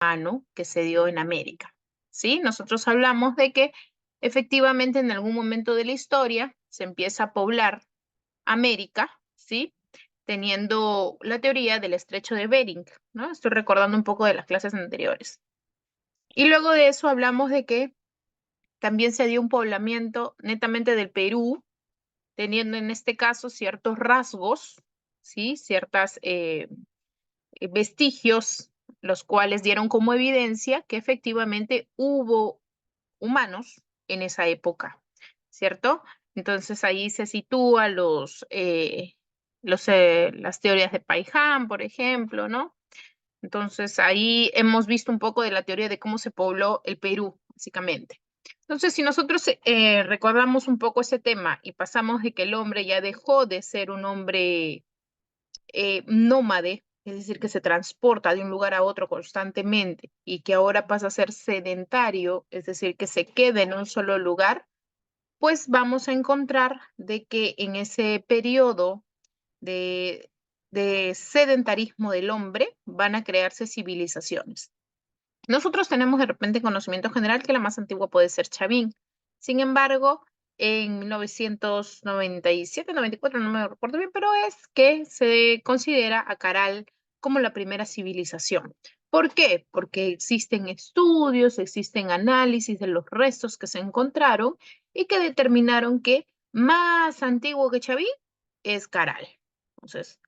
humano que se dio en América. ¿Sí? Nosotros hablamos de que efectivamente en algún momento de la historia se empieza a poblar América, ¿sí? Teniendo la teoría del estrecho de Bering, ¿no? Estoy recordando un poco de las clases anteriores. Y luego de eso hablamos de que también se dio un poblamiento netamente del Perú, teniendo en este caso ciertos rasgos, ¿sí? Ciertas vestigios, los cuales dieron como evidencia que efectivamente hubo humanos en esa época, ¿cierto? Entonces ahí se sitúa las teorías de Paiján, por ejemplo, ¿no? Entonces ahí hemos visto un poco de la teoría de cómo se pobló el Perú, básicamente. Entonces, si nosotros recordamos un poco ese tema y pasamos de que el hombre ya dejó de ser un hombre nómade, es decir, que se transporta de un lugar a otro constantemente y que ahora pasa a ser sedentario, es decir, que se queda en un solo lugar, pues vamos a encontrar de que en ese periodo de, de sedentarismo del hombre van a crearse civilizaciones. Nosotros tenemos de repente conocimiento general que la más antigua puede ser Chavín. Sin embargo, en 1997, 94, no me recuerdo bien, pero es que se considera a Caral como la primera civilización. ¿Por qué? Porque existen estudios, existen análisis de los restos que se encontraron y que determinaron que más antiguo que Chavín es Caral. Entonces,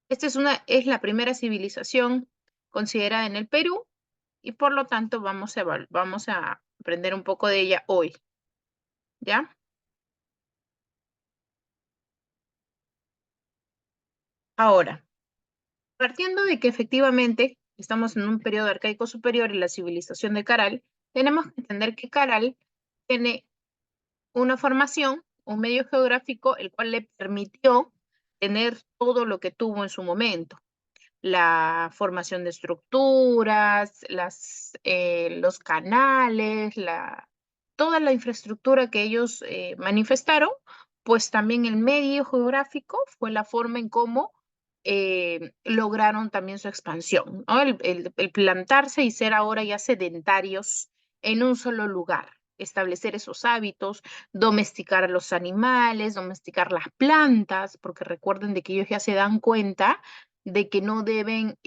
es la primera civilización considerada en el Perú y por lo tanto vamos a aprender un poco de ella hoy, ¿ya? Ahora, partiendo de que efectivamente estamos en un periodo arcaico superior y la civilización de Caral, tenemos que entender que Caral tiene una formación, un medio geográfico, el cual le permitió tener todo lo que tuvo en su momento. La formación de estructuras, los canales, toda la infraestructura que ellos manifestaron, pues también el medio geográfico fue la forma en cómo lograron también su expansión, ¿no? El plantarse y ser ahora ya sedentarios en un solo lugar, establecer esos hábitos, domesticar a los animales, domesticar las plantas, porque recuerden de que ellos ya se dan cuenta de que no deben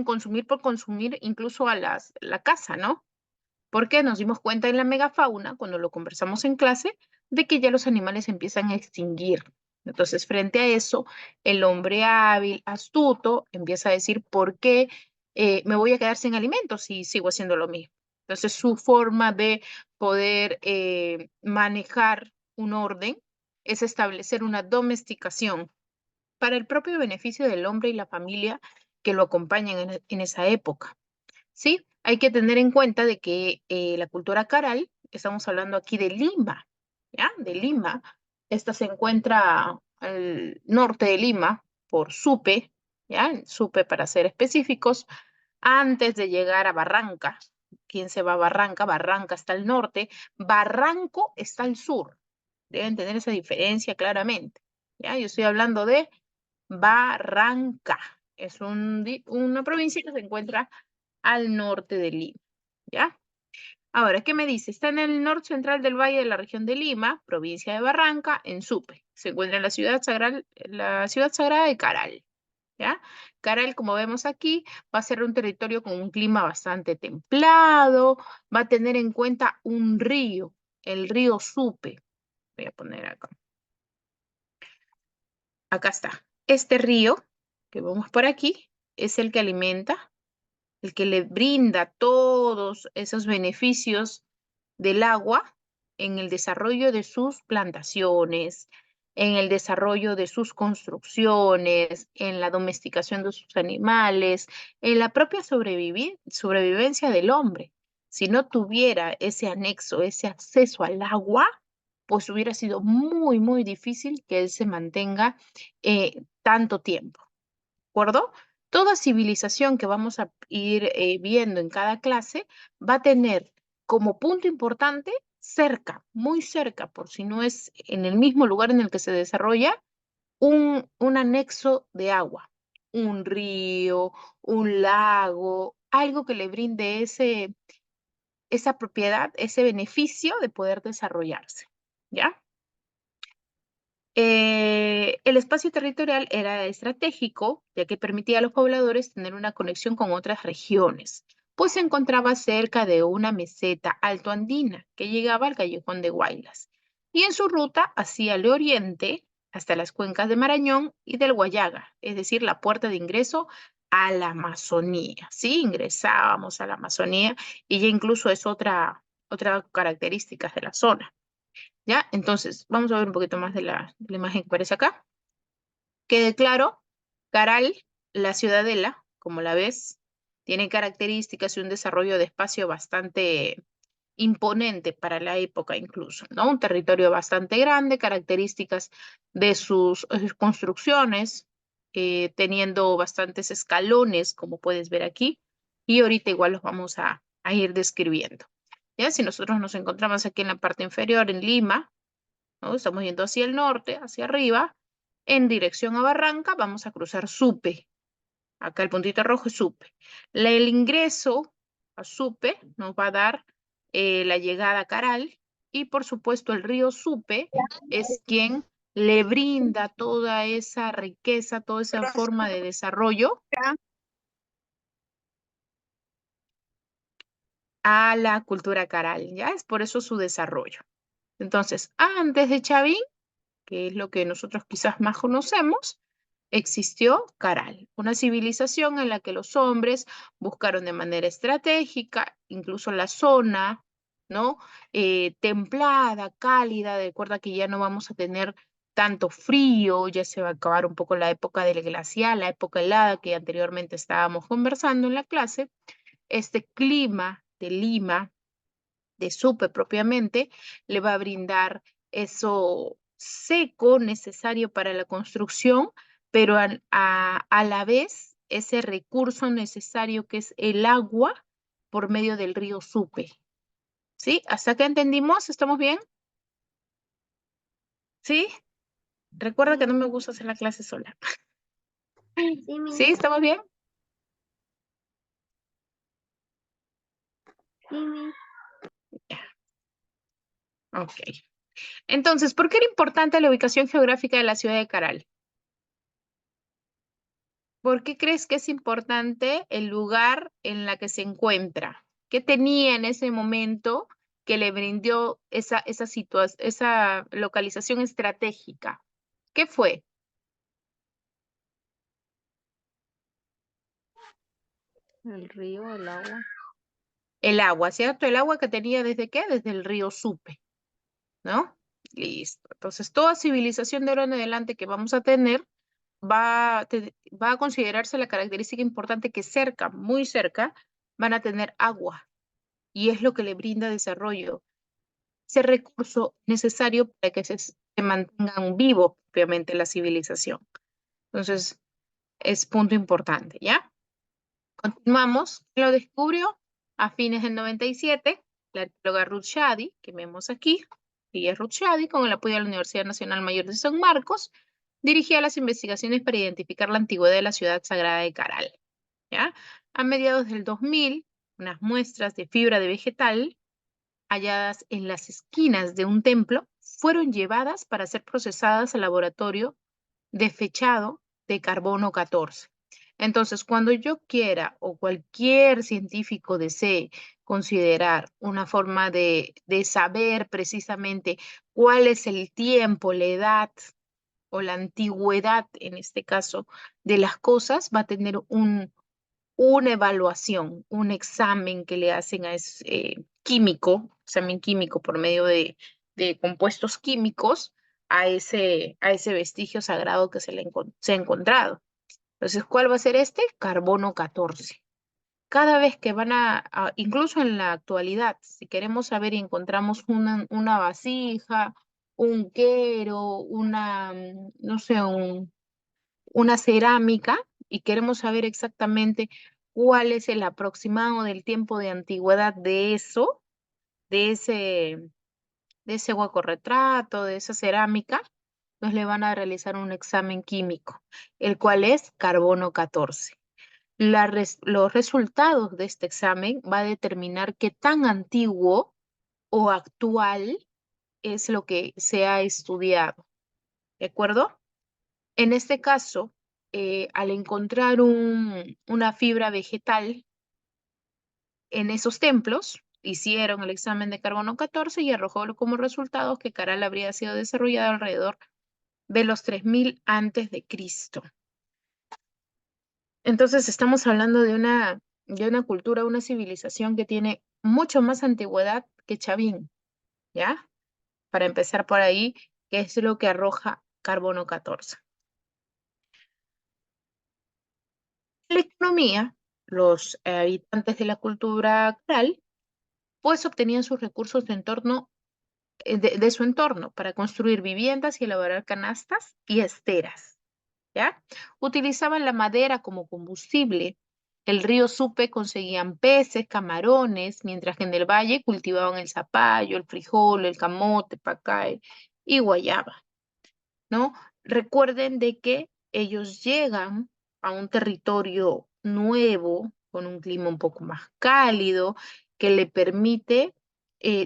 consumir por consumir incluso la casa, ¿no? Porque nos dimos cuenta en la megafauna, cuando lo conversamos en clase, de que ya los animales empiezan a extinguir. Entonces, frente a eso, el hombre hábil, astuto, empieza a decir, ¿por qué me voy a quedar sin alimentos si sigo haciendo lo mismo? Entonces, su forma de poder manejar un orden es establecer una domesticación para el propio beneficio del hombre y la familia que lo acompañan en esa época. ¿Sí? Hay que tener en cuenta de que la cultura caral, estamos hablando aquí de Lima, ¿ya? De Lima. Esta se encuentra al norte de Lima por Supe, ¿ya? Supe para ser específicos, antes de llegar a Barranca. ¿Quién se va a Barranca? Barranca está al norte, Barranco está al sur. Deben tener esa diferencia claramente, ¿ya? Yo estoy hablando de Barranca. Es una provincia que se encuentra al norte de Lima, ¿ya? Ahora, ¿qué me dice? Está en el norte central del valle de la región de Lima, provincia de Barranca, en Supe. Se encuentra en la ciudad sagrada de Caral, ¿ya? Caral, como vemos aquí, va a ser un territorio con un clima bastante templado, va a tener en cuenta un río, el río Supe. Voy a poner acá. Acá está. Este río que vemos por aquí es el que alimenta, el que le brinda todos esos beneficios del agua en el desarrollo de sus plantaciones, en el desarrollo de sus construcciones, en la domesticación de sus animales, en la propia sobrevivencia del hombre. Si no tuviera ese anexo, ese acceso al agua, pues hubiera sido muy, muy difícil que él se mantenga tanto tiempo. ¿De acuerdo? Toda civilización que vamos a ir viendo en cada clase va a tener como punto importante cerca, muy cerca, por si no es en el mismo lugar en el que se desarrolla, un anexo de agua, un río, un lago, algo que le brinde esa propiedad, ese beneficio de poder desarrollarse, ¿ya? El espacio territorial era estratégico, ya que permitía a los pobladores tener una conexión con otras regiones, pues se encontraba cerca de una meseta altoandina que llegaba al callejón de Huaylas, y en su ruta hacia el oriente hasta las cuencas de Marañón y del Guayaga, es decir, la puerta de ingreso a la Amazonía. Sí, ingresábamos a la Amazonía y ya incluso es otra característica de la zona. ¿Ya? Entonces, vamos a ver un poquito más de la imagen que aparece acá. Quede claro, Caral, la ciudadela, como la ves, tiene características y un desarrollo de espacio bastante imponente para la época incluso, ¿no? Un territorio bastante grande, características de sus construcciones, teniendo bastantes escalones, como puedes ver aquí, y ahorita igual los vamos a ir describiendo. ¿Ya? Si nosotros nos encontramos aquí en la parte inferior, en Lima, ¿no? Estamos yendo hacia el norte, hacia arriba, en dirección a Barranca, vamos a cruzar Supe. Acá el puntito rojo es Supe. El ingreso a Supe nos va a dar la llegada a Caral y por supuesto el río Supe es quien le brinda toda esa riqueza, toda esa forma de desarrollo a la cultura Caral, ¿ya? Es por eso su desarrollo. Entonces, antes de Chavín, que es lo que nosotros quizás más conocemos, existió Caral, una civilización en la que los hombres buscaron de manera estratégica, incluso la zona, ¿no? Templada, cálida, de acuerdo a que ya no vamos a tener tanto frío, ya se va a acabar un poco la época del glacial, la época helada que anteriormente estábamos conversando en la clase. Este clima de Lima de Supe propiamente, le va a brindar eso seco necesario para la construcción, pero a la vez ese recurso necesario que es el agua por medio del río Supe. ¿Sí? ¿Hasta acá entendimos? ¿Estamos bien? ¿Sí? Recuerda que no me gusta hacer la clase sola. ¿Sí? ¿Estamos bien? Ok. Entonces, ¿por qué era importante la ubicación geográfica de la ciudad de Caral? ¿Por qué crees que es importante el lugar en la que se encuentra? ¿Qué tenía en ese momento que le brindó esa localización estratégica? ¿Qué fue? El río, el agua. El agua, ¿cierto? El agua que tenía ¿desde qué? Desde el río Supe, ¿no? Listo. Entonces, toda civilización de ahora en adelante que vamos a tener va a considerarse la característica importante que cerca, muy cerca, van a tener agua y es lo que le brinda desarrollo, ese recurso necesario para que se mantengan vivo propiamente la civilización. Entonces, es punto importante, ¿ya? Continuamos. Lo descubrió a fines del 97 la arqueóloga Ruth Shady, que vemos aquí, y es Ruth Shady, con el apoyo de la Universidad Nacional Mayor de San Marcos, dirigía las investigaciones para identificar la antigüedad de la ciudad sagrada de Caral, ¿ya? A mediados del 2000, unas muestras de fibra de vegetal halladas en las esquinas de un templo fueron llevadas para ser procesadas al laboratorio de fechado de carbono 14. Entonces, cuando yo quiera o cualquier científico desee considerar una forma de saber precisamente cuál es el tiempo, la edad o la antigüedad, en este caso, de las cosas, va a tener una evaluación, un examen que le hacen a químico, examen químico por medio de compuestos químicos a ese vestigio sagrado que se ha encontrado. Entonces, ¿cuál va a ser este? Carbono 14. Cada vez que incluso en la actualidad, si queremos saber y encontramos una vasija, un quero, no sé, una cerámica y queremos saber exactamente cuál es el aproximado del tiempo de antigüedad de eso, de ese, de ese retrato, de esa cerámica, nos le van a realizar un examen químico, el cual es carbono 14. Los resultados de este examen va a determinar qué tan antiguo o actual es lo que se ha estudiado, ¿de acuerdo? En este caso, al encontrar una fibra vegetal en esos templos, hicieron el examen de carbono 14 y arrojó como resultados que Caral habría sido desarrollado alrededor de los 3000 antes de Cristo. Entonces estamos hablando de una cultura, una civilización que tiene mucho más antigüedad que Chavín, ¿ya? Para empezar por ahí, que es lo que arroja carbono 14. La economía, los habitantes de la cultura coral, pues obtenían sus recursos de su entorno para construir viviendas y elaborar canastas y esteras, ¿ya? Utilizaban la madera como combustible. El río Supe conseguían peces, camarones, mientras que en el valle cultivaban el zapallo, el frijol, el camote, pacay y guayaba, ¿no? Recuerden de que ellos llegan a un territorio nuevo, con un clima un poco más cálido, que le permite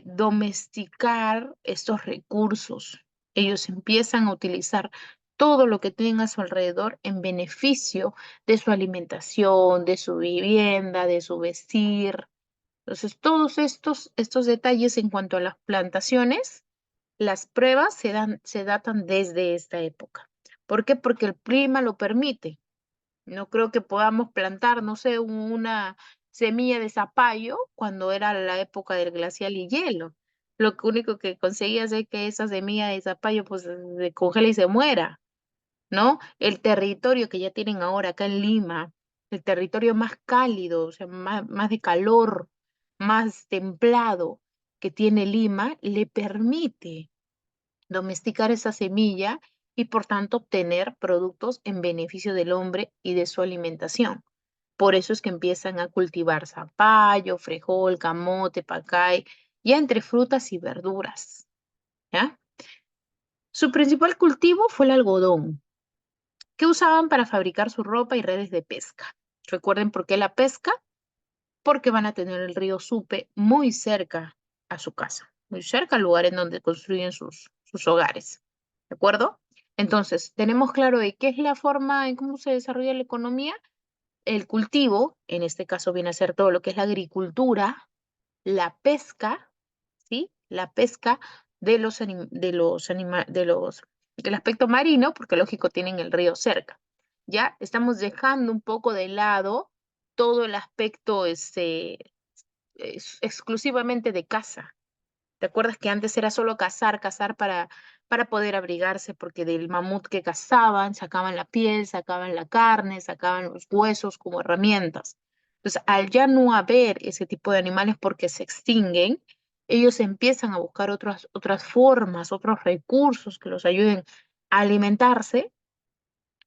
domesticar estos recursos. Ellos empiezan a utilizar todo lo que tienen a su alrededor en beneficio de su alimentación, de su vivienda, de su vestir. Entonces, todos estos detalles en cuanto a las plantaciones, las pruebas se datan desde esta época. ¿Por qué? Porque el clima lo permite. No creo que podamos plantar, no sé, una semilla de zapallo cuando era la época del glacial y hielo. Lo único que conseguías es que esa semilla de zapallo pues se congela y se muera, ¿no? El territorio que ya tienen ahora acá en Lima, el territorio más cálido, o sea, más de calor, más templado que tiene Lima, le permite domesticar esa semilla y por tanto obtener productos en beneficio del hombre y de su alimentación. Por eso es que empiezan a cultivar zapallo, frijol, camote, pacay, ya entre frutas y verduras, ¿ya? Su principal cultivo fue el algodón, que usaban para fabricar su ropa y redes de pesca. Recuerden por qué la pesca, porque van a tener el río Supe muy cerca a su casa, muy cerca al lugar en donde construyen sus hogares. ¿De acuerdo? Entonces, tenemos claro de qué es la forma en cómo se desarrolla la economía. El cultivo, en este caso viene a ser todo lo que es la agricultura, la pesca, ¿sí? La pesca del aspecto marino, porque lógico tienen el río cerca. Ya estamos dejando un poco de lado todo el aspecto exclusivamente de caza. ¿Te acuerdas que antes era solo cazar, cazar para poder abrigarse? Porque del mamut que cazaban, sacaban la piel, sacaban la carne, sacaban los huesos como herramientas. Entonces, al ya no haber ese tipo de animales porque se extinguen, ellos empiezan a buscar otras formas, otros recursos que los ayuden a alimentarse,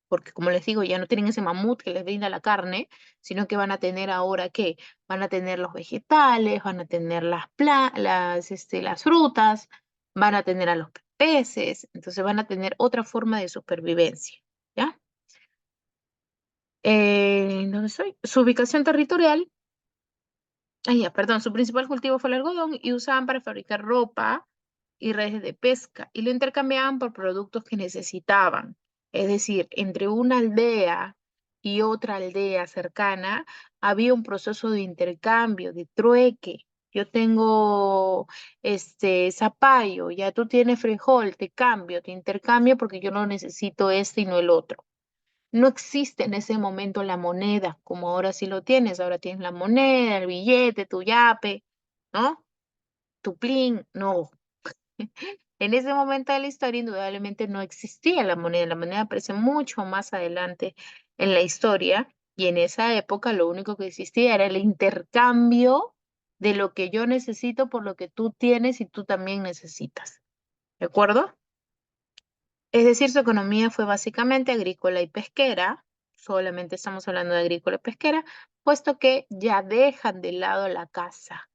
porque como les digo, ya no tienen ese mamut que les brinda la carne, sino que van a tener ahora ¿qué? Van a tener los vegetales, van a tener las frutas, van a tener a los peces, entonces van a tener otra forma de supervivencia, ¿ya? ¿Dónde estoy? Su ubicación territorial, ya, perdón, su principal cultivo fue el algodón y usaban para fabricar ropa y redes de pesca y lo intercambiaban por productos que necesitaban. Es decir, entre una aldea y otra aldea cercana había un proceso de intercambio, de trueque. Yo tengo zapallo, ya tú tienes frijol, te cambio, te intercambio porque yo no necesito este y no el otro. No existe en ese momento la moneda, como ahora sí lo tienes. Ahora tienes la moneda, el billete, tu yape, ¿no? Tu plin, no. En ese momento de la historia, indudablemente no existía la moneda. La moneda aparece mucho más adelante en la historia y en esa época lo único que existía era el intercambio de lo que yo necesito por lo que tú tienes y tú también necesitas. ¿De acuerdo? Es decir, su economía fue básicamente agrícola y pesquera, solamente estamos hablando de agrícola y pesquera, puesto que ya dejan de lado la caza.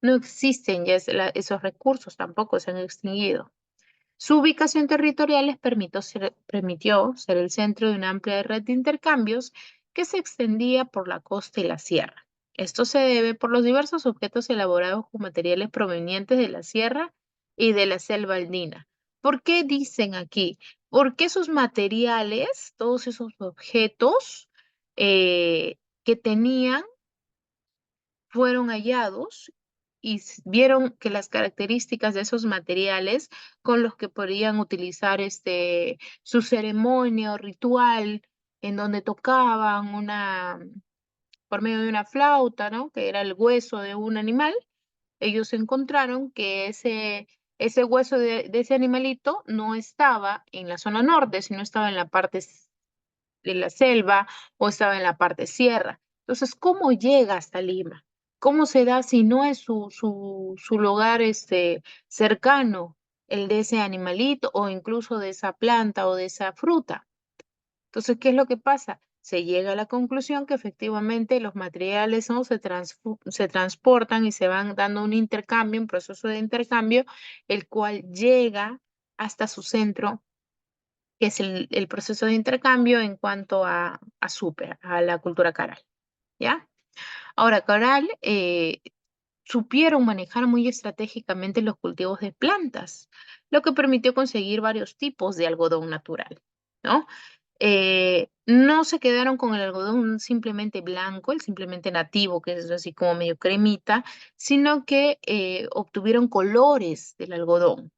No existen ya esos recursos, tampoco se han extinguido. Su ubicación territorial les permitió ser el centro de una amplia red de intercambios que se extendía por la costa y la sierra. Esto se debe por los diversos objetos elaborados con materiales provenientes de la sierra y de la selva andina. ¿Por qué dicen aquí? Porque esos materiales, todos esos objetos que tenían, fueron hallados y vieron que las características de esos materiales con los que podían utilizar su ceremonia o ritual en donde tocaban por medio de una flauta, ¿no? Que era el hueso de un animal, ellos encontraron que ese hueso de ese animalito no estaba en la zona norte, sino estaba en la parte de la selva o estaba en la parte sierra. Entonces, ¿cómo llega hasta Lima? ¿Cómo se da si no es su lugar cercano, el de ese animalito o incluso de esa planta o de esa fruta? Entonces, ¿qué es lo que pasa? Se llega a la conclusión que efectivamente los materiales, ¿no? se transportan y se van dando un intercambio, un proceso de intercambio, el cual llega hasta su centro, que es el proceso de intercambio en cuanto a súper, a la cultura caral, ¿ya? Ahora, Caral supieron manejar muy estratégicamente los cultivos de plantas, lo que permitió conseguir varios tipos de algodón natural, ¿no? No se quedaron con el algodón simplemente blanco, el simplemente nativo, que es así como medio cremita, sino que obtuvieron colores del algodón,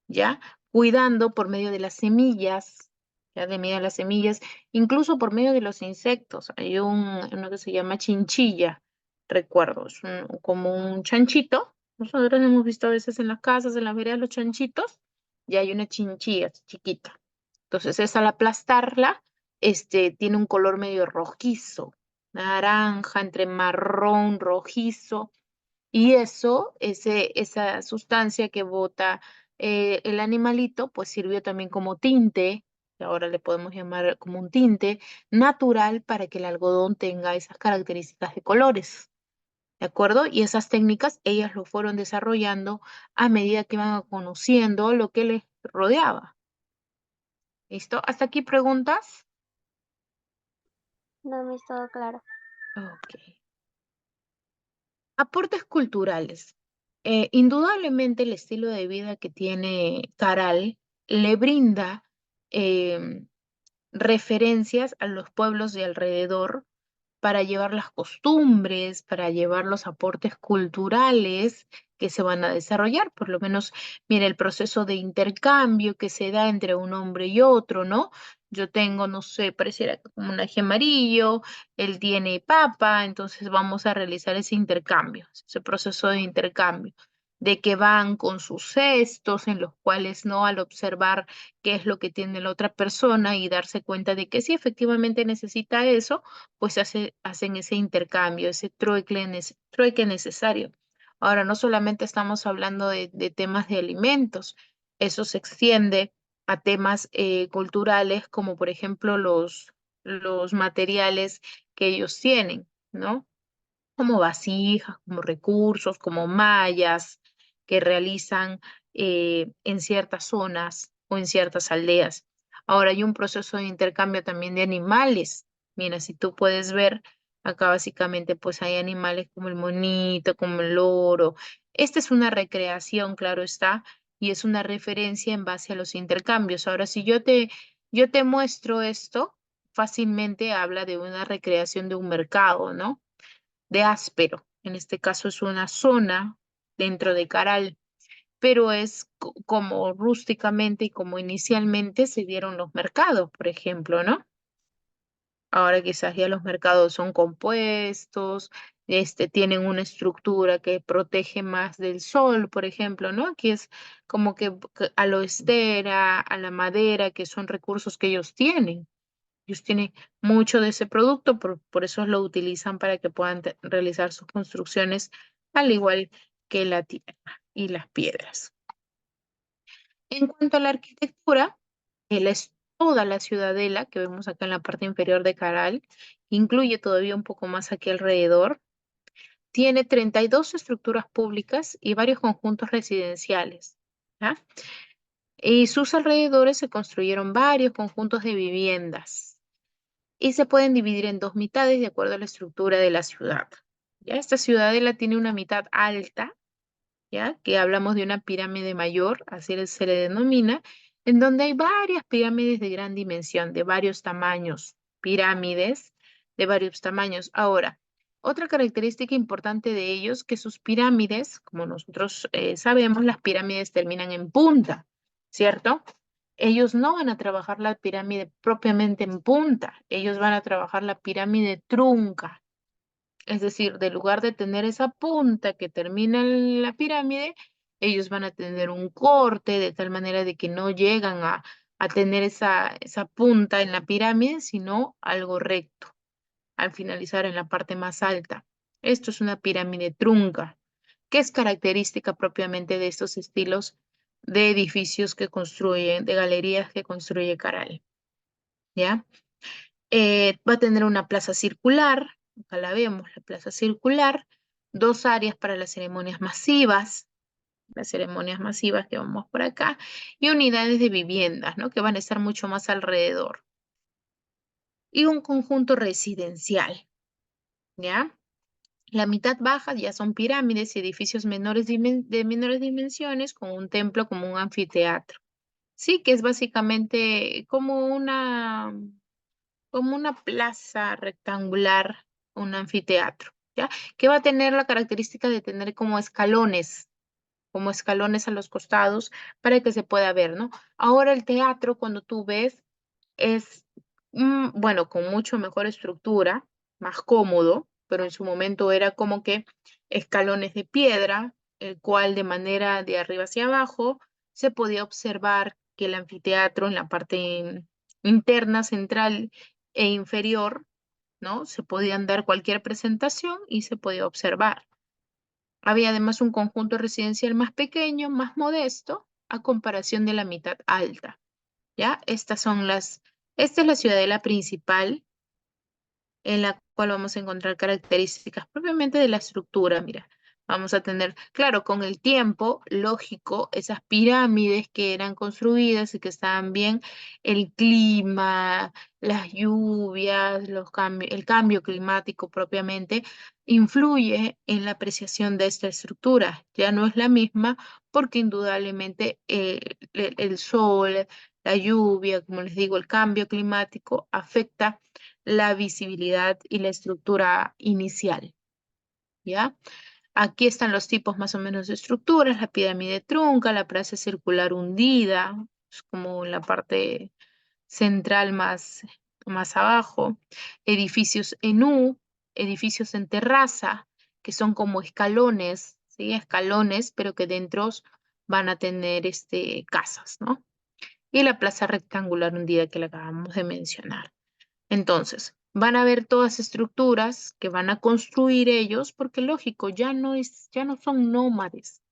¿ya? Cuidando por medio de las semillas, ya de medio de las semillas, incluso por medio de los insectos. Hay uno que se llama chinchilla, recuerdo, es como un chanchito. Nosotros hemos visto a veces en las casas, en las veredas, los chanchitos, y hay una chinchilla chiquita. Entonces, esa al aplastarla, tiene un color medio rojizo, naranja, entre marrón, rojizo, y esa sustancia que bota el animalito, pues sirvió también como tinte, que ahora le podemos llamar como un tinte natural para que el algodón tenga esas características de colores, ¿de acuerdo? Y esas técnicas ellas lo fueron desarrollando a medida que iban conociendo lo que les rodeaba. ¿Listo? ¿Hasta aquí preguntas? No me es todo claro. Ok. Aportes culturales. Indudablemente el estilo de vida que tiene Caral le brinda em, referencias a los pueblos de alrededor para llevar las costumbres, para llevar los aportes culturales que se van a desarrollar. Por lo menos, mira, el proceso de intercambio que se da entre un hombre y otro, ¿no? Yo tengo, no sé, pareciera como un ají amarillo, él tiene papa, entonces vamos a realizar ese intercambio, ese proceso de intercambio, de que van con sus cestos en los cuales, ¿no? Al observar qué es lo que tiene la otra persona y darse cuenta de que sí, efectivamente necesita eso, pues hacen ese intercambio, ese trueque necesario. Ahora, no solamente estamos hablando de temas de alimentos, eso se extiende a temas culturales como por ejemplo los materiales que ellos tienen, ¿no? Como vasijas, como recursos, como mallas que realizan en ciertas zonas o en ciertas aldeas. Ahora hay un proceso de intercambio también de animales. Mira, si tú puedes ver, acá básicamente pues hay animales como el monito, como el loro. Esta es una recreación, claro está, y es una referencia en base a los intercambios. Ahora, si yo te muestro esto, fácilmente habla de una recreación de un mercado, ¿no? De Áspero. En este caso es una zona dentro de Caral, pero es como rústicamente y como inicialmente se dieron los mercados, por ejemplo, ¿no? Ahora quizás ya los mercados son compuestos, tienen una estructura que protege más del sol, por ejemplo, ¿no? Aquí es como que a lo estera, a la madera, que son recursos que ellos tienen. Ellos tienen mucho de ese producto, por eso lo utilizan para que puedan realizar sus construcciones, al igual que la tierra y las piedras. En cuanto a la arquitectura, él es toda la ciudadela que vemos acá en la parte inferior de Caral, incluye todavía un poco más aquí alrededor. Tiene 32 estructuras públicas y varios conjuntos residenciales, ¿ya? Y sus alrededores se construyeron varios conjuntos de viviendas y se pueden dividir en dos mitades de acuerdo a la estructura de la ciudad. Ya esta ciudadela tiene una mitad alta, ¿ya? Que hablamos de una pirámide mayor, así se le denomina, en donde hay varias pirámides de gran dimensión, de varios tamaños, pirámides de varios tamaños. Ahora, otra característica importante de ellos, que sus pirámides, como nosotros sabemos, las pirámides terminan en punta, ¿cierto? Ellos no van a trabajar la pirámide propiamente en punta, ellos van a trabajar la pirámide trunca. Es decir, de lugar de tener esa punta que termina en la pirámide, ellos van a tener un corte de tal manera de que no llegan a tener esa punta en la pirámide, sino algo recto al finalizar en la parte más alta. Esto es una pirámide trunca, que es característica propiamente de estos estilos de edificios que construyen, de galerías que construye Caral, ¿ya? Va a tener una plaza circular, acá la vemos, la plaza circular, dos áreas para las ceremonias masivas que vamos por acá, y unidades de viviendas, ¿no? Que van a estar mucho más alrededor. Y un conjunto residencial, ¿ya? La mitad baja ya son pirámides y edificios de menores dimensiones con un templo como un anfiteatro. Sí, que es básicamente como una plaza rectangular, un anfiteatro, ¿ya? Que va a tener la característica de tener como escalones a los costados para que se pueda ver, ¿no? Ahora el teatro, cuando tú ves, es, bueno, con mucho mejor estructura, más cómodo, pero en su momento era como que escalones de piedra, el cual de manera de arriba hacia abajo se podía observar que el anfiteatro en la parte interna, central e inferior, ¿no? Se podían dar cualquier presentación y se podía observar. Había además un conjunto residencial más pequeño, más modesto, a comparación de la mitad alta. ¿Ya? Esta es la ciudadela principal en la cual vamos a encontrar características propiamente de la estructura. Mira, vamos a tener, claro, con el tiempo, lógico, esas pirámides que eran construidas y que estaban bien, el clima, las lluvias, el cambio climático propiamente, influye en la apreciación de esta estructura. Ya no es la misma porque indudablemente el sol, la lluvia, como les digo, el cambio climático afecta la visibilidad y la estructura inicial, ¿ya? Aquí están los tipos más o menos de estructuras, la pirámide trunca, la plaza circular hundida, es como la parte central más abajo, edificios en U, edificios en terraza, que son como escalones, ¿sí? Escalones, pero que dentro van a tener casas, ¿no? Y la plaza rectangular hundida que le acabamos de mencionar. Entonces, van a ver todas estructuras que van a construir ellos, porque lógico, ya no son nómades.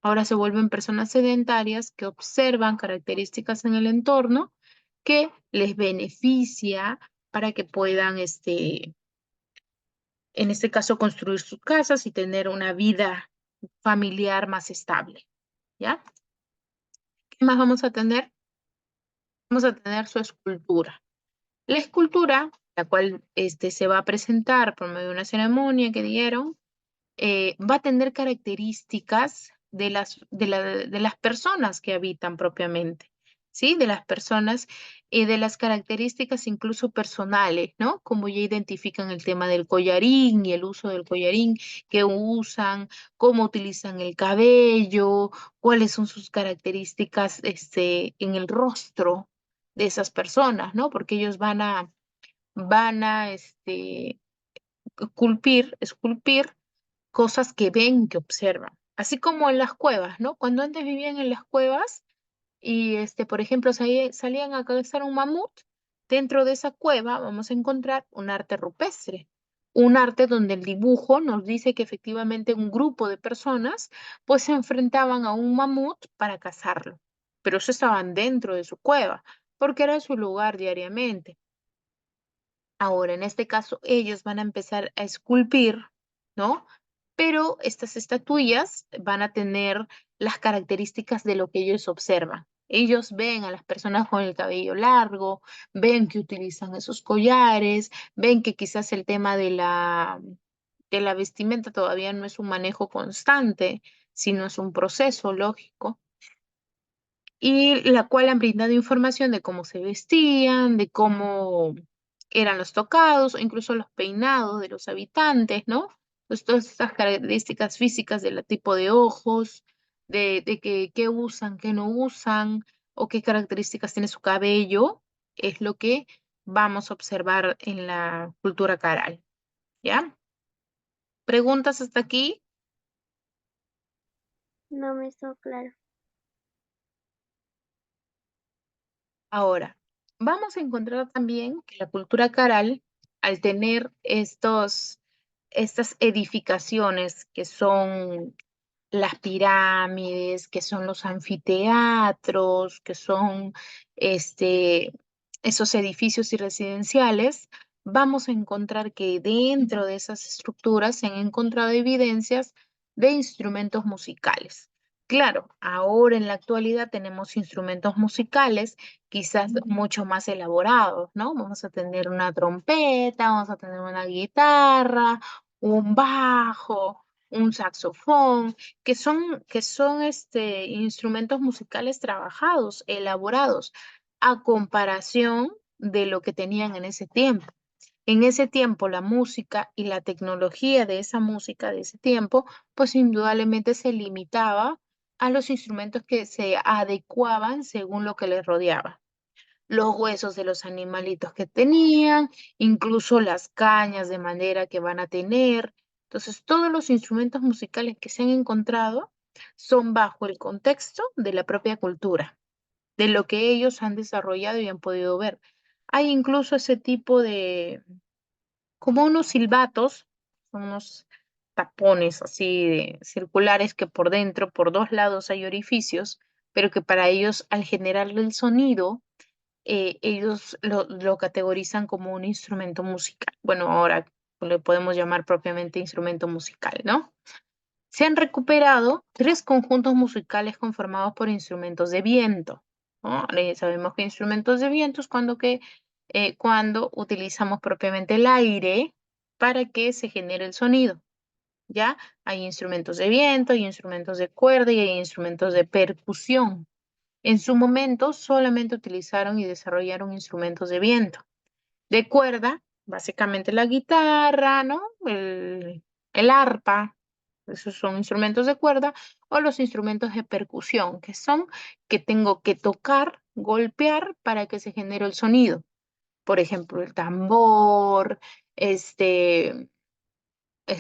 Ahora se vuelven personas sedentarias que observan características en el entorno que les beneficia para que puedan, en este caso, construir sus casas y tener una vida familiar más estable. ¿Ya? ¿Qué más vamos a tener? Vamos a tener su escultura. La escultura, la cual se va a presentar por medio de una ceremonia que dieron, va a tener características de las personas que habitan propiamente, ¿sí? De las personas y de las características incluso personales, ¿no? Como ya identifican el tema del collarín y el uso del collarín que usan, cómo utilizan el cabello, cuáles son sus características, en el rostro de esas personas, ¿no? Porque ellos van a esculpir cosas que ven, que observan. Así como en las cuevas, ¿no? Cuando antes vivían en las cuevas y, por ejemplo, salían a cazar un mamut, dentro de esa cueva vamos a encontrar un arte rupestre, un arte donde el dibujo nos dice que efectivamente un grupo de personas pues se enfrentaban a un mamut para cazarlo, pero eso estaban dentro de su cueva, porque era su lugar diariamente. Ahora, en este caso, ellos van a empezar a esculpir, ¿no? Pero estas estatuillas van a tener las características de lo que ellos observan. Ellos ven a las personas con el cabello largo, ven que utilizan esos collares, ven que quizás el tema de la vestimenta todavía no es un manejo constante, sino es un proceso lógico y la cual han brindado información de cómo se vestían, de cómo eran los tocados, o incluso los peinados de los habitantes, ¿no? Pues todas estas características físicas del tipo de ojos, de qué usan, qué no usan, o qué características tiene su cabello, es lo que vamos a observar en la cultura caral, ¿ya? ¿Preguntas hasta aquí? No me está claro. Ahora, vamos a encontrar también que la cultura caral, al tener estas edificaciones que son las pirámides, que son los anfiteatros, que son este, esos edificios y residenciales, vamos a encontrar que dentro de esas estructuras se han encontrado evidencias de instrumentos musicales. Claro, ahora en la actualidad tenemos instrumentos musicales quizás mucho más elaborados, ¿no? Vamos a tener una trompeta, vamos a tener una guitarra, un bajo, un saxofón, que son instrumentos musicales trabajados, elaborados, a comparación de lo que tenían en ese tiempo. En ese tiempo, la música y la tecnología de esa música de ese tiempo, pues indudablemente se limitaba a los instrumentos que se adecuaban según lo que les rodeaba. Los huesos de los animalitos que tenían, incluso las cañas de madera que van a tener. Entonces, todos los instrumentos musicales que se han encontrado son bajo el contexto de la propia cultura, de lo que ellos han desarrollado y han podido ver. Hay incluso ese tipo de, como unos silbatos, son unos tapones así circulares que por dentro, por dos lados hay orificios, pero que para ellos al generarle el sonido, ellos lo categorizan como un instrumento musical. Bueno, ahora le podemos llamar propiamente instrumento musical, ¿no? Se han recuperado tres conjuntos musicales conformados por instrumentos de viento, ¿no? Sabemos que instrumentos de viento es cuando utilizamos propiamente el aire para que se genere el sonido, ¿ya? Hay instrumentos de viento, hay instrumentos de cuerda y hay instrumentos de percusión. En su momento solamente utilizaron y desarrollaron instrumentos de viento. De cuerda, básicamente la guitarra, ¿no? El arpa, esos son instrumentos de cuerda, o los instrumentos de percusión, que son que tengo que tocar, golpear para que se genere el sonido. Por ejemplo, el tambor, este,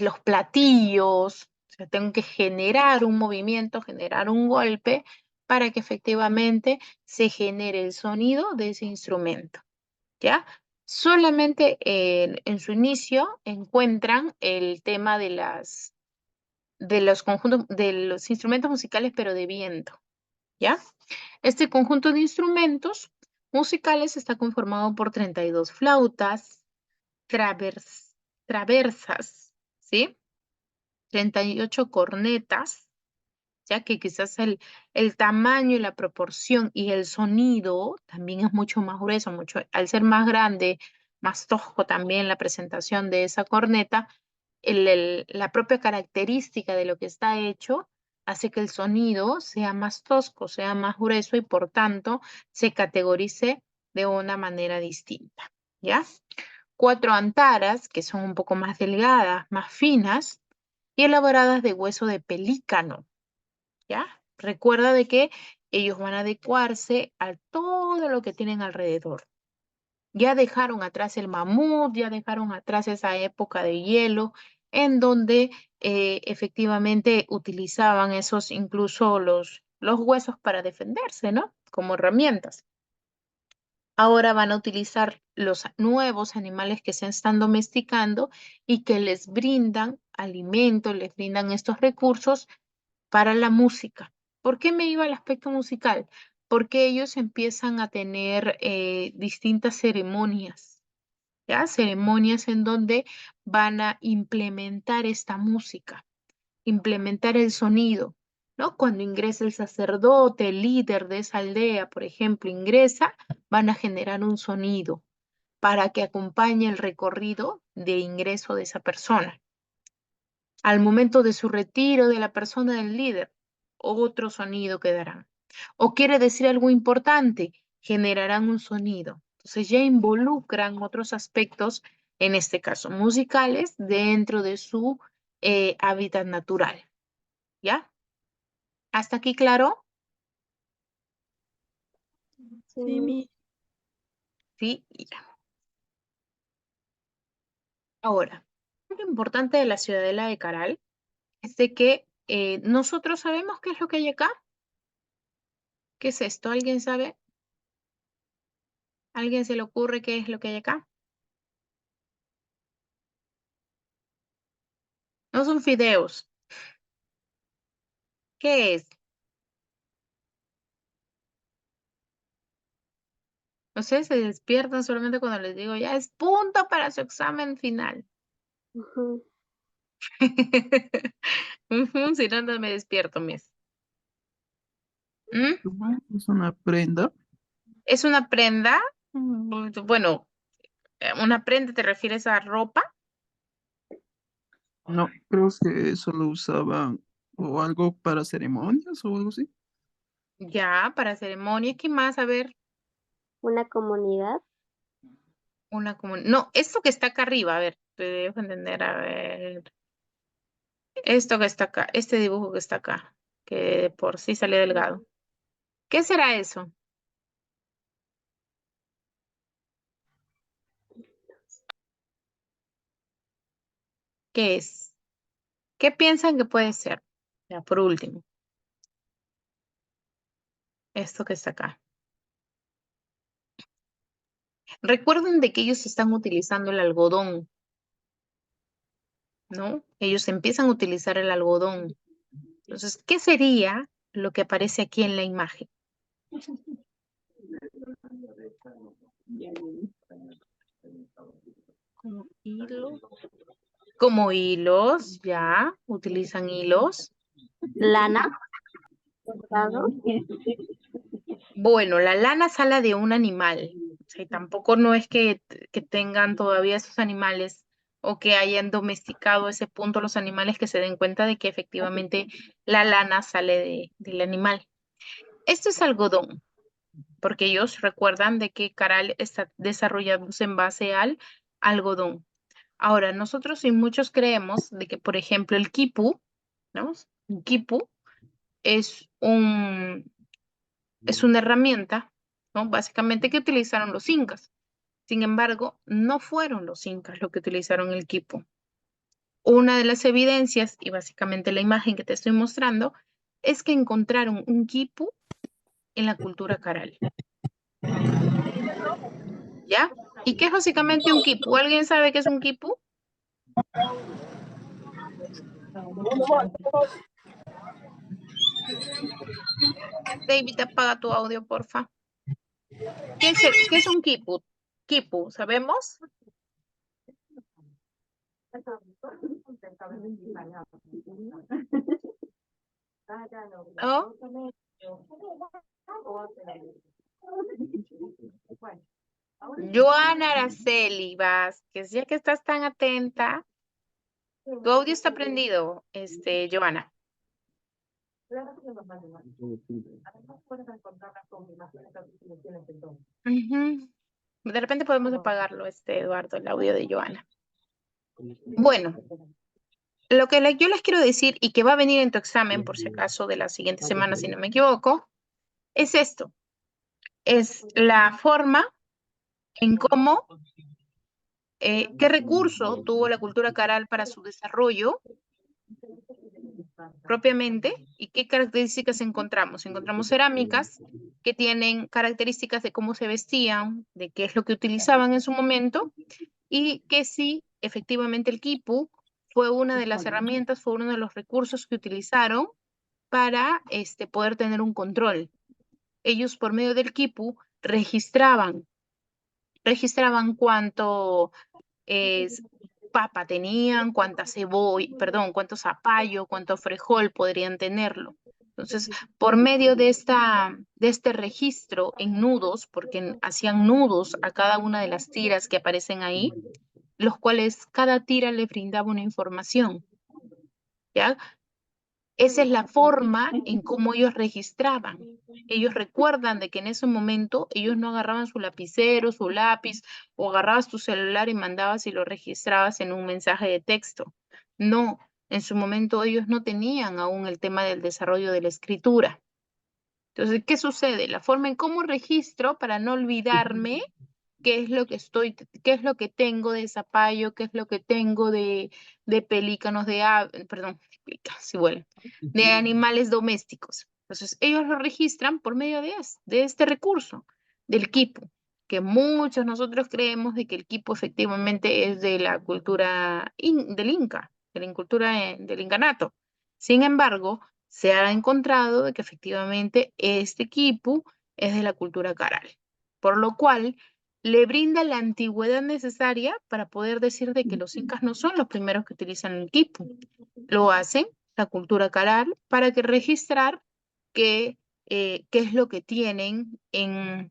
los platillos, o sea, tengo que generar un movimiento, generar un golpe para que efectivamente se genere el sonido de ese instrumento, ¿ya? Solamente en su inicio encuentran el tema de los conjuntos, de los instrumentos musicales, pero de viento, ¿ya? Este conjunto de instrumentos musicales está conformado por 32 flautas, traversas, ¿sí? 38 cornetas, ya que quizás el tamaño y la proporción y el sonido también es mucho más grueso, mucho, al ser más grande, más tosco también la presentación de esa corneta, la propia característica de lo que está hecho hace que el sonido sea más tosco, sea más grueso y por tanto se categorice de una manera distinta, ¿ya? 4 antaras, que son un poco más delgadas, más finas y elaboradas de hueso de pelícano, ¿ya? Recuerda de que ellos van a adecuarse a todo lo que tienen alrededor. Ya dejaron atrás el mamut, ya dejaron atrás esa época de hielo en donde efectivamente utilizaban esos, incluso los huesos para defenderse, ¿no? Como herramientas. Ahora van a utilizar los nuevos animales que se están domesticando y que les brindan alimento, les brindan estos recursos para la música. ¿Por qué me iba al aspecto musical? Porque ellos empiezan a tener distintas ceremonias, ¿ya? Ceremonias en donde van a implementar esta música, implementar el sonido, ¿no? Cuando ingresa el sacerdote, el líder de esa aldea, por ejemplo, ingresa, van a generar un sonido para que acompañe el recorrido de ingreso de esa persona. Al momento de su retiro de la persona del líder, otro sonido quedará. O quiere decir algo importante, generarán un sonido. Entonces ya involucran otros aspectos, en este caso musicales, dentro de su hábitat natural. ¿Ya? ¿Hasta aquí claro? Sí, Sí. Sí, y ya. Ahora, lo importante de la ciudadela de Caral es de que nosotros sabemos qué es lo que hay acá. ¿Qué es esto? ¿Alguien sabe? ¿Alguien se le ocurre qué es lo que hay acá? No son fideos. ¿Qué es? No sé, se despiertan solamente cuando les digo, ya es punto para su examen final. Ujú. Ujú, si no, no me despierto, Miss. ¿Mm? es una prenda. ¿Es una prenda? Bueno, ¿una prenda te refieres a ropa? No, creo que eso lo usaban o algo para ceremonias o algo así. Ya, para ceremonias, ¿qué más? A ver, Una comunidad. No, esto que está acá arriba, a ver, te dejo entender, a ver. Esto que está acá, este dibujo que está acá, que de por sí sale delgado. ¿Qué será eso? ¿Qué es? ¿Qué piensan que puede ser? Ya, por último, esto que está acá. Recuerden de que ellos están utilizando el algodón, ¿no? Ellos empiezan a utilizar el algodón. Entonces, ¿qué sería lo que aparece aquí en la imagen? Como hilos. Como hilos, ya, utilizan hilos. Lana. Bordado. Bueno, la lana sale de un animal. O sea, y tampoco no es que tengan todavía esos animales o que hayan domesticado a ese punto los animales que se den cuenta de que efectivamente la lana sale del animal. Esto es algodón, porque ellos recuerdan de que Caral está desarrollándose en base al algodón. Ahora, nosotros y muchos creemos de que, por ejemplo, el quipu, ¿no? Un quipu es es una herramienta, ¿no? Básicamente que utilizaron los incas. Sin embargo, no fueron los incas los que utilizaron el quipu. Una de las evidencias, y básicamente la imagen que te estoy mostrando, es que encontraron un quipu en la cultura caral, ¿ya? ¿Y qué es básicamente un quipu? ¿Alguien sabe qué es un quipu? David, apaga tu audio, porfa. ¿Qué es un quipu? Quipu, ¿sabemos? ¿Oh? Joana Araceli Vázquez, ya que estás tan atenta, tu audio está prendido, Joana. Ujú. De repente podemos apagarlo, Eduardo, el audio de Joana. Bueno, lo que yo les quiero decir y que va a venir en tu examen, por si acaso, de la siguiente semana, si no me equivoco, es esto. Es la forma en cómo, qué recurso tuvo la cultura caral para su desarrollo propiamente y qué características encontramos. Encontramos cerámicas que tienen características de cómo se vestían, de qué es lo que utilizaban en su momento y que sí, efectivamente el quipu fue una de las herramientas, fue uno de los recursos que utilizaron para poder tener un control. Ellos por medio del quipu registraban cuánto es papa tenían, cuánta cebolla, perdón, cuánto zapallo, cuánto frejol podrían tenerlo. Entonces, por medio de este registro en nudos, porque hacían nudos a cada una de las tiras que aparecen ahí, los cuales cada tira le brindaba una información, ¿ya? Esa es la forma en cómo ellos registraban. Ellos recuerdan de que en ese momento ellos no agarraban su lapicero, su lápiz, o agarrabas tu celular y mandabas y lo registrabas en un mensaje de texto. No, en su momento ellos no tenían aún el tema del desarrollo de la escritura. Entonces, ¿qué sucede? La forma en cómo registro para no olvidarme qué es lo que qué es lo que tengo de zapallo, qué es lo que tengo de pelícanos, perdón, pelícanos, sí, vuelan, de animales domésticos. Entonces, ellos lo registran por medio de este recurso, del quipu, que muchos nosotros creemos de que el quipu efectivamente es de la cultura del Inca, de la cultura del incanato. Sin embargo, se ha encontrado de que efectivamente este quipu es de la cultura caral, por lo cual le brinda la antigüedad necesaria para poder decir de que los incas no son los primeros que utilizan el quipu. Lo hacen la cultura caral para que registrar qué es lo que tienen en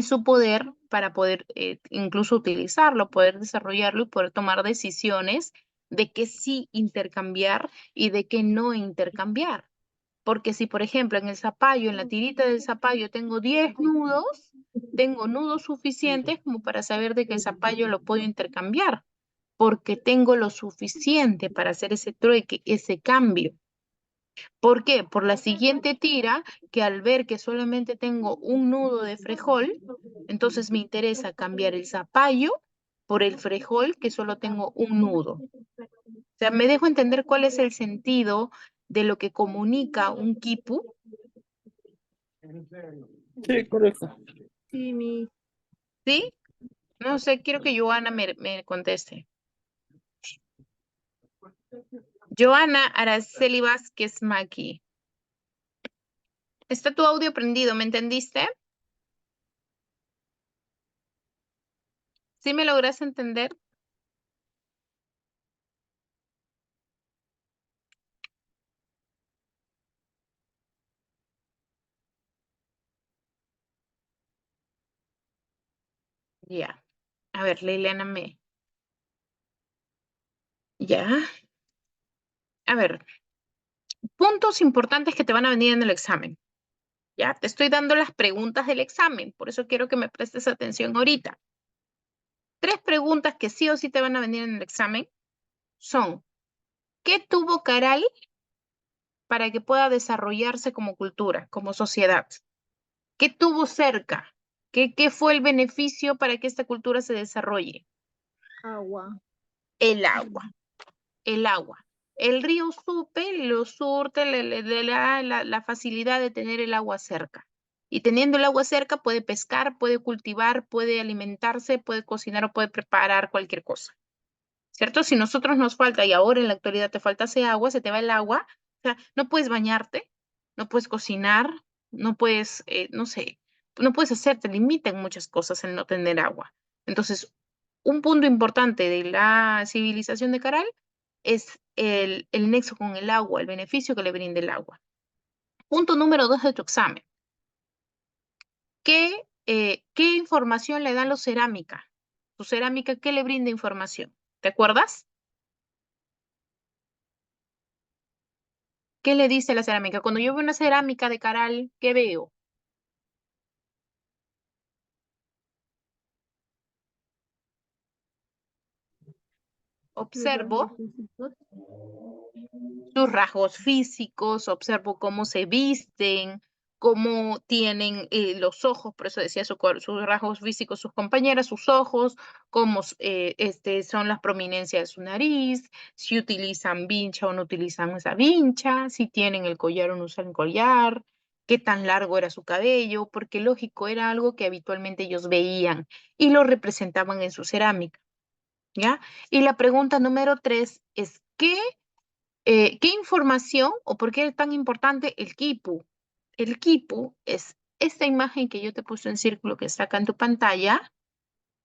su poder para poder incluso utilizarlo, poder desarrollarlo y poder tomar decisiones de qué sí intercambiar y de qué no intercambiar. Porque si, por ejemplo, en el zapallo, en la tirita del zapallo, tengo 10 nudos, tengo nudos suficientes como para saber de que el zapallo lo puedo intercambiar, porque tengo lo suficiente para hacer ese trueque, ese cambio. ¿Por qué? Por la siguiente tira, que al ver que solamente tengo un nudo de frejol, entonces me interesa cambiar el zapallo por el frejol, que solo tengo un nudo. O sea, me dejo entender cuál es el sentido de lo que comunica un quipu. Sí, correcto. ¿Sí? No sé, quiero que Joana me conteste. Joana Araceli Vázquez Maki. Está tu audio prendido, ¿me entendiste? ¿Sí me logras entender? Ya. A ver, Liliana me. Ya. A ver, puntos importantes que te van a venir en el examen. Ya, te estoy dando las preguntas del examen, por eso quiero que me prestes atención ahorita. 3 preguntas que sí o sí te van a venir en el examen son, ¿qué tuvo Caral para que pueda desarrollarse como cultura, como sociedad? ¿Qué tuvo cerca? ¿Qué fue el beneficio para que esta cultura se desarrolle? Agua. El agua. El agua. El río Supe lo surte, le da la facilidad de tener el agua cerca. Y teniendo el agua cerca puede pescar, puede cultivar, puede alimentarse, puede cocinar o puede preparar cualquier cosa. ¿Cierto? Si nosotros nos falta y ahora en la actualidad te faltase agua, se te va el agua, o sea, no puedes bañarte, no puedes cocinar, no puedes, no sé, no puedes hacer, te limitan muchas cosas el no tener agua. Entonces, un punto importante de la civilización de Caral es el nexo con el agua, el beneficio que le brinda el agua. Punto número 2 de tu examen. ¿Qué información le dan los cerámica? Tu cerámica, ¿qué le brinda información? ¿Te acuerdas? ¿Qué le dice la cerámica? Cuando yo veo una cerámica de Caral, ¿qué veo? Observo sus rasgos físicos, observo cómo se visten, cómo tienen los ojos, por eso decía sus rasgos físicos, sus compañeras, sus ojos, cómo son las prominencias de su nariz, si utilizan vincha o no utilizan esa vincha, si tienen el collar o no usan el collar, qué tan largo era su cabello, porque lógico, era algo que habitualmente ellos veían y lo representaban en su cerámica, ¿ya? Y la pregunta número 3 es, ¿qué información o por qué es tan importante el quipu? El quipu es esta imagen que yo te puse en círculo que está acá en tu pantalla,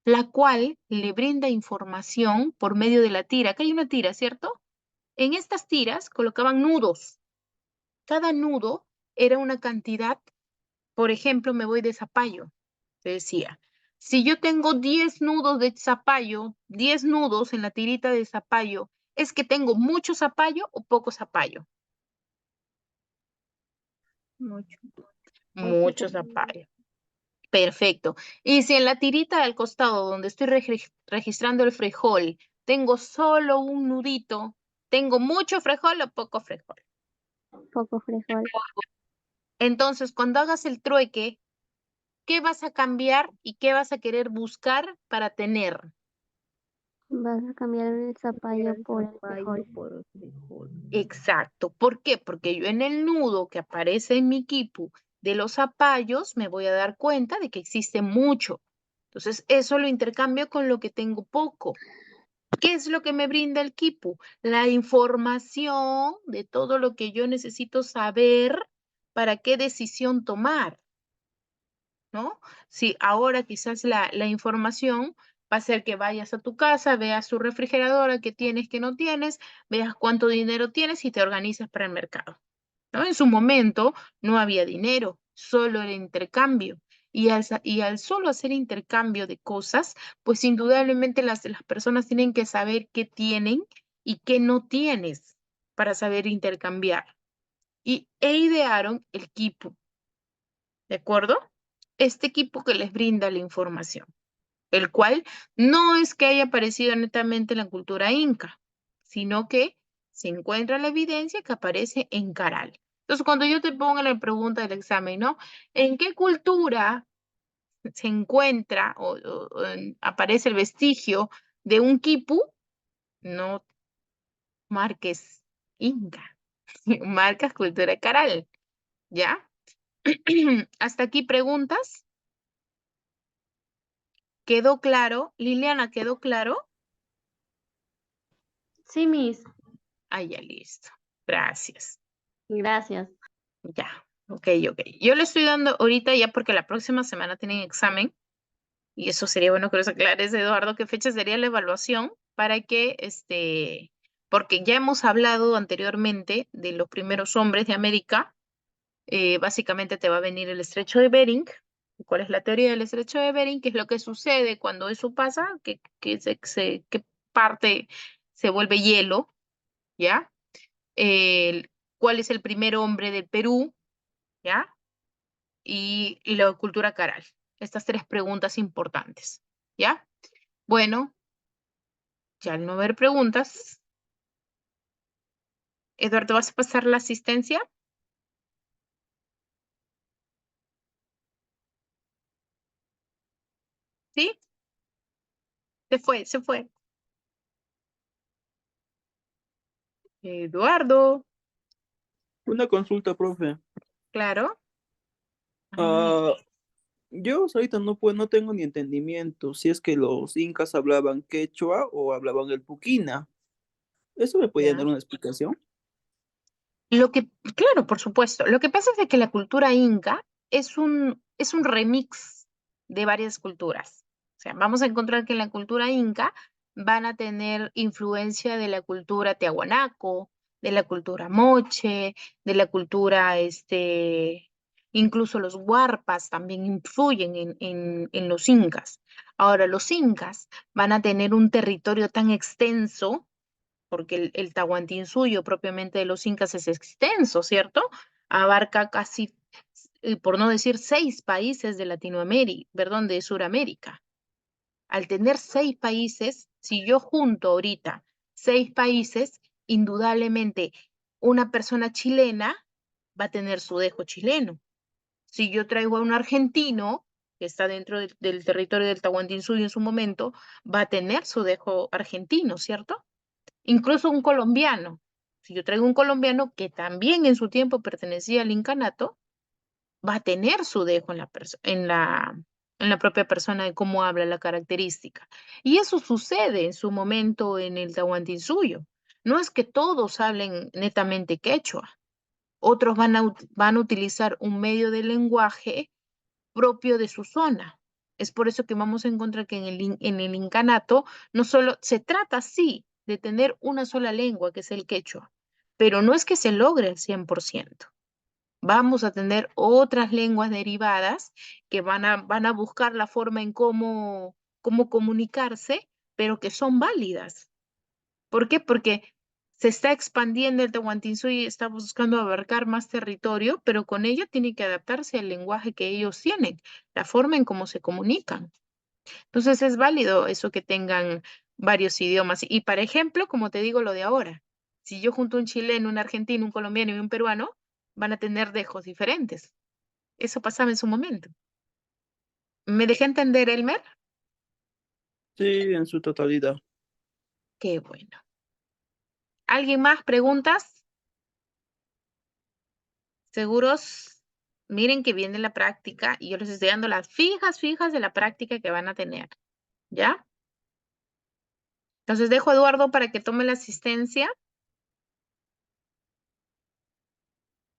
la cual le brinda información por medio de la tira. Acá hay una tira, ¿cierto? En estas tiras colocaban nudos. Cada nudo era una cantidad, por ejemplo, me voy de zapallo, te decía. Si yo tengo 10 nudos de zapallo, 10 nudos en la tirita de zapallo, ¿es que tengo mucho zapallo o poco zapallo? Mucho. Mucho zapallo. Perfecto. Y si en la tirita al costado donde estoy registrando el frijol, tengo solo un nudito, ¿tengo mucho frijol o poco frijol? Poco frijol. Entonces, cuando hagas el trueque, ¿qué vas a cambiar y qué vas a querer buscar para tener? Vas a cambiar el zapallo por el frijol. Exacto. ¿Por qué? Porque yo en el nudo que aparece en mi quipu de los zapallos me voy a dar cuenta de que existe mucho. Entonces, eso lo intercambio con lo que tengo poco. ¿Qué es lo que me brinda el quipu? La información de todo lo que yo necesito saber para qué decisión tomar, ¿no? Si ahora quizás la información va a ser que vayas a tu casa, veas tu refrigeradora, qué tienes, qué no tienes, veas cuánto dinero tienes y te organizas para el mercado, ¿no? En su momento no había dinero, solo era intercambio. Y al solo hacer intercambio de cosas, pues indudablemente las personas tienen que saber qué tienen y qué no tienes para saber intercambiar. E idearon el Kipu, ¿de acuerdo? Este equipo que les brinda la información, el cual no es que haya aparecido netamente en la cultura inca, sino que se encuentra la evidencia que aparece en Caral. Entonces, cuando yo te pongo la pregunta del examen, ¿no? ¿En qué cultura se encuentra aparece el vestigio de un quipu? No marques inca, marcas cultura Caral, ¿ya? Hasta aquí preguntas. ¿Quedó claro? Liliana, ¿quedó claro? Sí, Miss. Ah, ya listo. Gracias. Gracias. Ya. Ok, ok. Yo le estoy dando ahorita ya porque la próxima semana tienen examen y eso sería bueno que los aclares, Eduardo, qué fecha sería la evaluación para que, porque ya hemos hablado anteriormente de los primeros hombres de América. Básicamente te va a venir el estrecho de Bering. ¿Cuál es la teoría del estrecho de Bering? ¿Qué es lo que sucede cuando eso pasa? ¿Qué parte se vuelve hielo? ¿Ya? ¿Cuál es el primer hombre del Perú? ¿Ya? Y la cultura caral. Estas tres preguntas importantes. ¿Ya? Bueno, ya al no haber preguntas, Eduardo, ¿vas a pasar la asistencia? ¿Sí? Se fue, se fue. Eduardo, Una consulta, profe. claro. Ay, Ah, yo ahorita no tengo ni entendimiento si es que los incas hablaban quechua o hablaban el puquina. ¿Eso me podía dar ya. una explicación? Lo que, claro, por supuesto. Lo que pasa es de que la cultura inca es un remix de varias culturas. O sea, vamos a encontrar que en la cultura inca van a tener influencia de la cultura tiahuanaco, de la cultura moche, de la cultura, incluso los huarpas también influyen en los incas. Ahora, los incas van a tener un territorio tan extenso porque el Tahuantinsuyo propiamente de los incas es extenso, ¿cierto? Abarca casi, por no decir 6 países de Latinoamérica, perdón, de Sudamérica. Al tener 6 países, si yo junto ahorita 6 países, indudablemente una persona chilena va a tener su dejo chileno. Si yo traigo a un argentino que está dentro del territorio del Tahuantinsuyo en su momento, va a tener su dejo argentino, ¿cierto? Incluso un colombiano. Si yo traigo un colombiano que también en su tiempo pertenecía al incanato, va a tener su dejo en la propia persona de cómo habla la característica. Y eso sucede en su momento en el Tahuantinsuyo. No es que todos hablen netamente quechua. Otros van a utilizar un medio de lenguaje propio de su zona. Es por eso que vamos a encontrar que en el incanato no solo se trata, sí, de tener una sola lengua, que es el quechua, pero no es que se logre al 100%. Vamos a tener otras lenguas derivadas que van a buscar la forma en cómo comunicarse, pero que son válidas. ¿Por qué? Porque se está expandiendo el Tahuantinsuyo y está buscando abarcar más territorio, pero con ello tiene que adaptarse al lenguaje que ellos tienen, la forma en cómo se comunican. Entonces es válido eso que tengan varios idiomas. Y, por ejemplo, como te digo lo de ahora, si yo junto un chileno, un argentino, un colombiano y un peruano, van a tener dejos diferentes. Eso pasaba en su momento. ¿Me dejé entender, Elmer? Sí, en su totalidad. Qué bueno. ¿Alguien más? ¿Preguntas? ¿Seguros? Miren que viene la práctica y yo les estoy dando las fijas de la práctica que van a tener. ¿Ya? Entonces dejo a Eduardo para que tome la asistencia.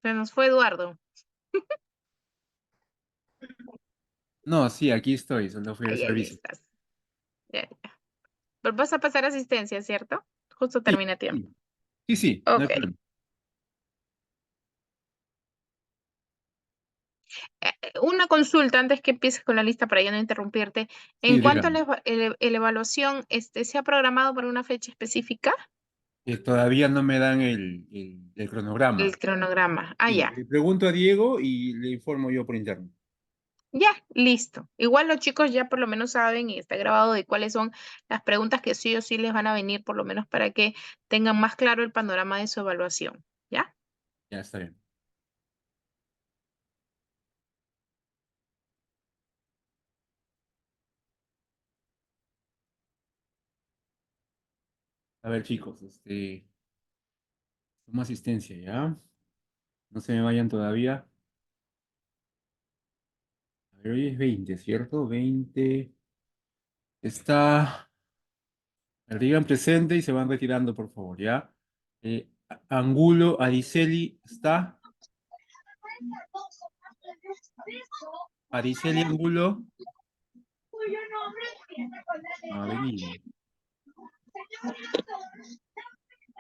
Se nos fue Eduardo. No, sí, aquí estoy, solo fui al Ahí servicio. estás. Ya. Pero vas a pasar asistencia, ¿cierto? Justo Sí, termina tiempo. sí, sí, sí, no hay Ok. problema. Una consulta antes que empieces con la lista para ya no interrumpirte. En Sí, cuanto a dígame. la evaluación, ¿se ha programado para una fecha específica? Todavía no me dan el El cronograma. cronograma. Ah, Sí, ya. le pregunto a Diego y le informo yo por interno. Ya, listo. Igual los chicos ya por lo menos saben y está grabado de cuáles son las preguntas que sí o sí les van a venir, por lo menos para que tengan más claro el panorama de su evaluación. ¿Ya? Ya está bien. A ver, chicos, toma asistencia, ¿ya? No se me vayan todavía. A ver, hoy es 20, ¿cierto? 20. Está. Digan presente y se van retirando, por favor, ¿ya? Angulo, Ariceli, ¿está? Ariceli Angulo. No ha venido.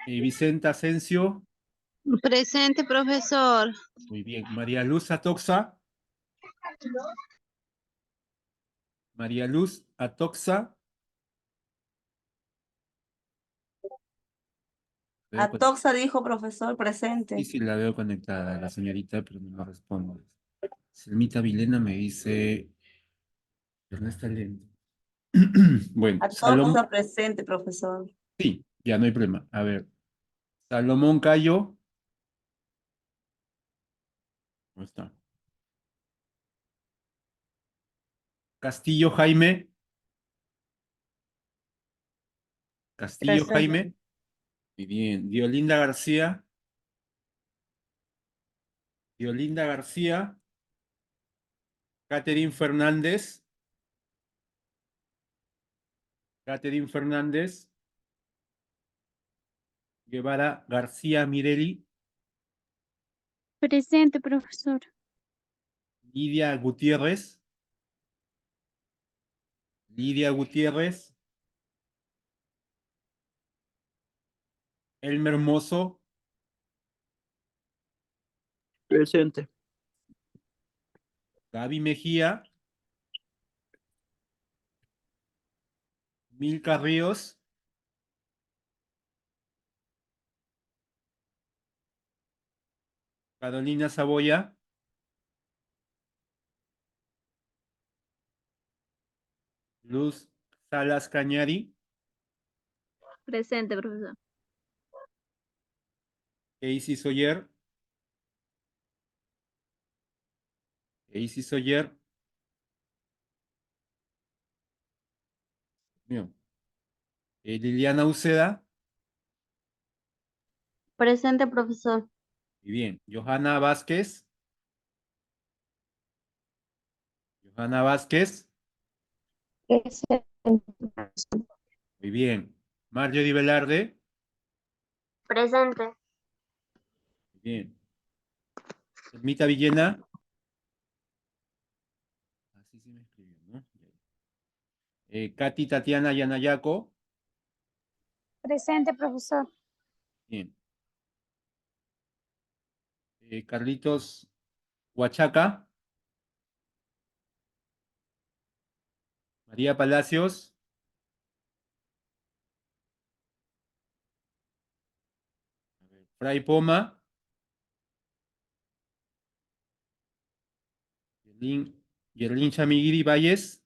Vicenta Asensio. Presente, profesor. Muy bien. María Luz Atoxa. María Luz Atoxa. Atoxa dijo, profesor, presente. Sí, sí, la veo conectada, la señorita, pero no responde. Selmita Vilena me dice, pero no está lento. Bueno, Salomón, Atoxa presente, profesor. sí, ya no hay problema. A ver, Salomón Cayo, ¿cómo está? Castillo Jaime, Castillo Presente. Jaime, muy bien. Diolinda García, Diolinda García, Catherine Fernández, Catherine Fernández, Guevara García Mirelli, Presente, profesor. Lidia Gutiérrez, Lidia Gutiérrez, Elmer Mozo, Presente. Gaby Mejía, Milka Ríos, Carolina Saboya, Luz Salas Cañari, Presente, profesor. Casey Soyer, Casey Soyer, mío. Liliana Uceda, Presente, profesor. muy bien. Johanna Vázquez, Johanna Vázquez, muy bien. Marjorie Velarde, Presente. muy bien. Ermita Villena, así se me escribió, ¿no? Katy Tatiana Yanayaco, Presente, profesor. bien. Carlitos Huachaca, María Palacios, Fray Poma, Yerlin Chamigiri Valles,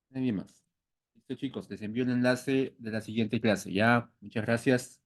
nadie más. Listo, chicos, les envío el enlace de la siguiente clase. Ya, muchas gracias.